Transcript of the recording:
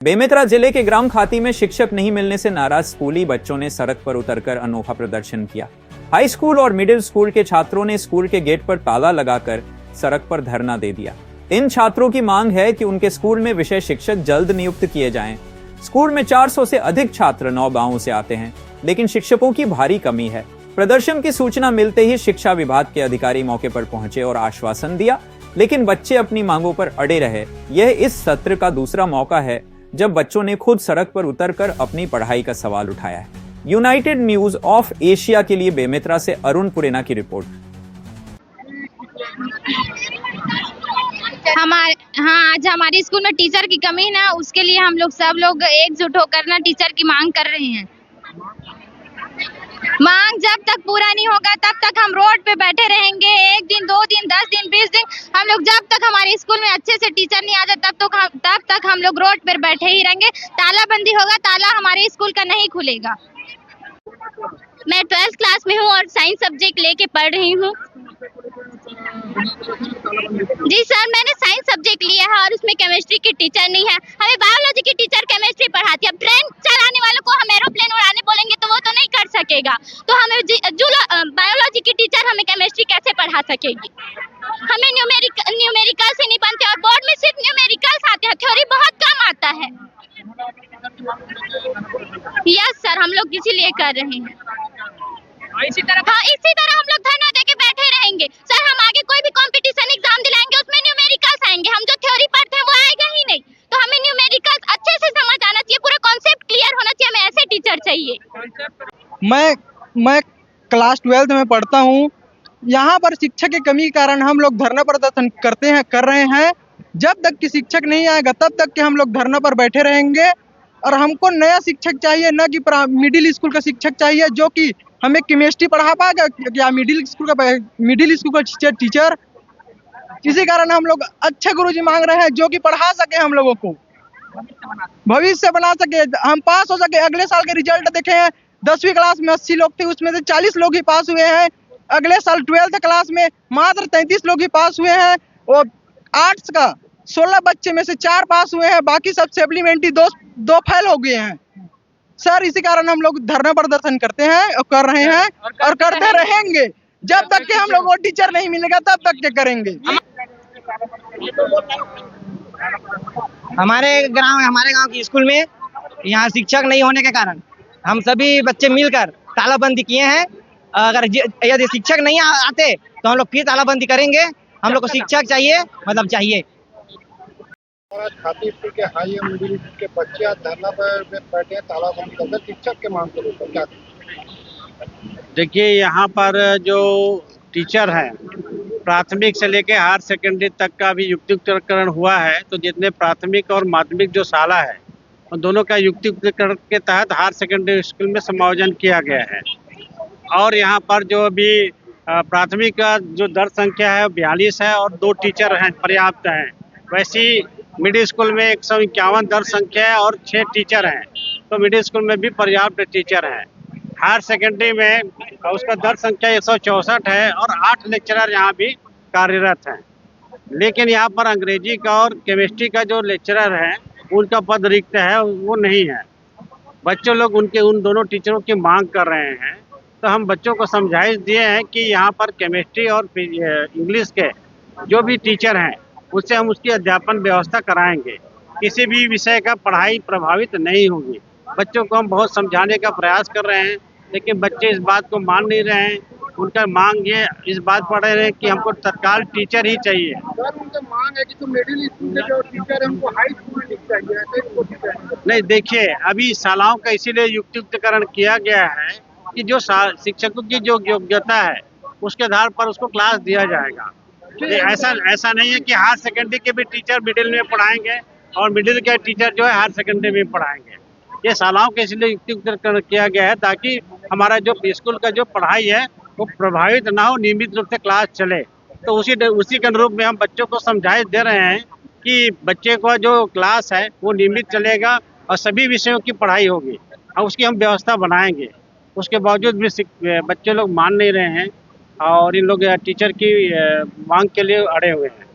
बेमेतरा जिले के ग्राम खाती में शिक्षक नहीं मिलने से नाराज स्कूली बच्चों ने सड़क पर उतरकर अनोखा प्रदर्शन किया। हाई स्कूल और मिडिल स्कूल के छात्रों ने स्कूल के गेट पर ताला लगाकर सड़क पर धरना दे दिया। इन छात्रों की मांग है कि उनके स्कूल में विषय शिक्षक जल्द नियुक्त किए जाएं। स्कूल में 400 से अधिक छात्र 9 गांवों से आते हैं, लेकिन शिक्षकों की भारी कमी है। प्रदर्शन की सूचना मिलते ही शिक्षा विभाग के अधिकारी मौके पर पहुंचे और आश्वासन दिया, लेकिन बच्चे अपनी मांगों पर अड़े रहे। यह इस सत्र का दूसरा मौका है जब बच्चों ने खुद सड़क पर उतरकर अपनी पढ़ाई का सवाल उठाया है। यूनाइटेड न्यूज ऑफ एशिया के लिए बेमेतरा से अरुण पुरेना की रिपोर्ट। आज हमारे स्कूल में टीचर की कमी है ना, उसके लिए हम लोग सब लोग एकजुट होकर ना टीचर की मांग कर रहे हैं। मांग जब तक पूरा नहीं होगा तब तक हम रोड पे बैठे रहेंगे। 1 दिन 2 दिन 10 दिन 20 दिन हम लोग जब तक हमारे स्कूल में अच्छे से टीचर नहीं आ जाए तब तक हम लोग रोड पर बैठे ही रहेंगे। तालाबंदी होगा, ताला हमारे स्कूल का नहीं खुलेगा। मैं 12th क्लास में हूँ और साइंस सब्जेक्ट लेके पढ़ रही हूँ। जी सर, मैंने साइंस सब्जेक्ट लिया है और उसमें केमिस्ट्री की टीचर नहीं है। हमें बायोलॉजी की टीचर केमिस्ट्री पढ़ाती है। अब ट्रेन चलाने वालों को हम एरोप्लेन उड़ाने बोलेंगे तो वो तो नहीं कर सकेगा, तो हमें बायोलॉजी की टीचर हमें केमिस्ट्री कैसे पढ़ा सकेगी? हमें न्यूमेरिकल से नहीं बनते और बोर्ड में सिर्फ न्यूमेरिकल्स आते हैं, थ्योरी बहुत कम आता है। यस सर, हम लोग इसीलिए कर रहे हैं। इसी तरह हम लोग धरना देके बैठे रहेंगे। सर, हम आगे कोई भी कंपटीशन एग्जाम दिलाएंगे, उसमें न्यूमेरिकल्स आएंगे। हम जो थ्योरी पढ़ते हैं वो आएगा ही नहीं, तो हमें न्यूमेरिकल्स अच्छे से समझ आना चाहिए, पूरा कॉन्सेप्ट क्लियर होना चाहिए। हमें ऐसे टीचर चाहिए। मैं क्लास 12th में पढ़ता हूँ। यहाँ पर शिक्षक की कमी के कारण हम लोग धरना प्रदर्शन कर रहे हैं। जब तक कि शिक्षक नहीं आएगा तब तक कि हम लोग धरना पर बैठे रहेंगे। और हमको नया शिक्षक चाहिए, न कि मिडिल स्कूल का शिक्षक चाहिए जो कि हमें केमिस्ट्री पढ़ा पाएगा या मिडिल स्कूल का टीचर। इसी कारण हम लोग अच्छे गुरुजी मांग रहे हैं जो कि पढ़ा सके, हम लोगों को भविष्य बना सके, हम पास हो सके। अगले साल के रिजल्ट देखे हैं, 10वीं क्लास में 80 लोग थे, उसमें से 40 लोग ही पास हुए हैं। अगले साल 12th क्लास में मात्र 33 लोग ही पास हुए हैं और आर्ट्स का 16 बच्चे में से 4 पास हुए हैं, बाकी सब सप्लीमेंट्री 2 फेल हो गए हैं। सर, इसी कारण हम लोग धरना प्रदर्शन करते हैं और कर रहे हैं और करते रहेंगे जब तक कि हम लोग को टीचर नहीं मिलेगा, तब तक के करेंगे। हमारे गांव की स्कूल में यहाँ शिक्षक नहीं होने के कारण हम सभी बच्चे मिलकर तालाबंदी किए हैं। अगर यदि शिक्षक नहीं आते तो हम लोग फिर तालाबंदी करेंगे। हम लोग को शिक्षक चाहिए, मतलब चाहिए। खाती स्कूल के हाई और मिडिल स्कूल के बच्चे आज धरना पर बैठे हैं, तालाबंदी करके शिक्षक के मांग को लेकर क्या? देखिए, यहाँ पर जो टीचर हैं, प्राथमिक से लेकर हायर सेकेंडरी तक का भी युक्तिकरण हुआ है। तो जितने प्राथमिक और माध्यमिक जो शाला है उन दोनों का युक्तिकरण के तहत हायर सेकेंडरी स्कूल में समायोजन किया गया है। और यहाँ पर जो अभी प्राथमिक का जो दर संख्या है 42 है और 2 टीचर हैं, पर्याप्त हैं। वैसी मिडिल स्कूल में 151 दर संख्या है और 6 टीचर हैं, तो मिडिल स्कूल में भी पर्याप्त टीचर हैं। हायर सेकेंडरी में उसका दर संख्या 164 है और 8 लेक्चरर यहाँ भी कार्यरत हैं। लेकिन यहाँ पर अंग्रेजी का और केमिस्ट्री का जो लेक्चरर हैं उनका पद रिक्त है, वो नहीं है। बच्चों लोग उन दोनों टीचरों की मांग कर रहे हैं, तो हम बच्चों को समझाइश दिए हैं कि यहाँ पर केमिस्ट्री और इंग्लिश के जो भी टीचर हैं उससे हम उसकी अध्यापन व्यवस्था कराएंगे। किसी भी विषय का पढ़ाई प्रभावित नहीं होगी। बच्चों को हम बहुत समझाने का प्रयास कर रहे हैं, लेकिन बच्चे इस बात को मान नहीं रहे हैं। उनका मांग ये इस बात पर रहे हैं कि हमको तत्काल टीचर ही चाहिए। सर, उनका मांग है कि जो मिडिल स्कूल के जो टीचर है उनको हाई स्कूल में चाहिए। नहीं, देखिए, अभी शालाओं का इसीलिए युक्तिकरण किया गया है कि जो शिक्षकों की जो योग्यता है उसके आधार पर उसको क्लास दिया जाएगा। ऐसा नहीं है कि हायर सेकेंडरी के भी टीचर मिडिल में पढ़ाएंगे और मिडिल के टीचर जो है हायर सेकेंडरी में पढ़ाएंगे। ये शालाओं के इसलिए युक्तिकरण किया गया है ताकि हमारा जो स्कूल का जो पढ़ाई है वो प्रभावित ना हो, नियमित रूप से क्लास चले। तो उसी के अनुरूप में हम बच्चों को समझाइश दे रहे हैं कि बच्चे को जो क्लास है वो नियमित चलेगा और सभी विषयों की पढ़ाई होगी और उसकी हम व्यवस्था बनाएंगे। उसके बावजूद भी बच्चे लोग मान नहीं रहे हैं और इन लोग टीचर की मांग के लिए अड़े हुए हैं।